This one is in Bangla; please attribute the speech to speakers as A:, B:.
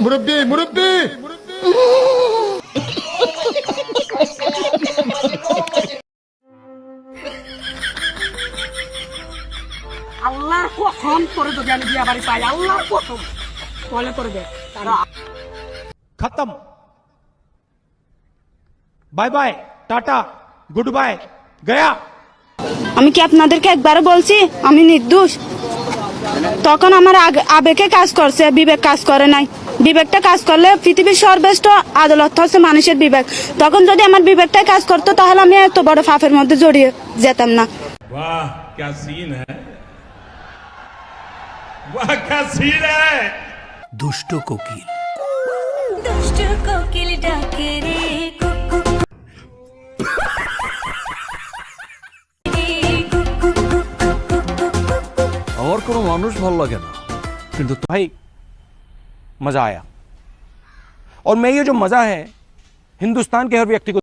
A: মুরব্বি মুরব্বি
B: আল্লাহর কসম করে যদি আমি বিয়া বাড়ি পাই, আল্লাহর কসম তাহলে করে দে।
C: खत्म bye bye tata good bye गया।
D: আমি কি আপনাদেরকে একবারও বলছি আমি নির্দোষ? তখন আমার আবেগে কাজ করছে, বিবেক কাজ করে নাই। বিবেকটা কাজ করলে পৃথিবীর সর্বশ্রেষ্ঠ আদালত হচ্ছে মানুষের বিবেক। তখন যদি আমার বিবেকটা কাজ করতো তাহলে আমি এত বড় পাপের মধ্যে জড়িয়ে যেতাম না।
E: वाह क्या सीन है, वाह क्या सीन है।
F: দুষ্ট কোকিল
G: দুষ্ট কোকিল ডাকে রে কুকু
F: আমার কোনো মানুষ ভালো লাগে না, কিন্তু
C: भाई मजा आया और मैं ये जो मजा है हिंदुस्तान के हर व्यक्ति को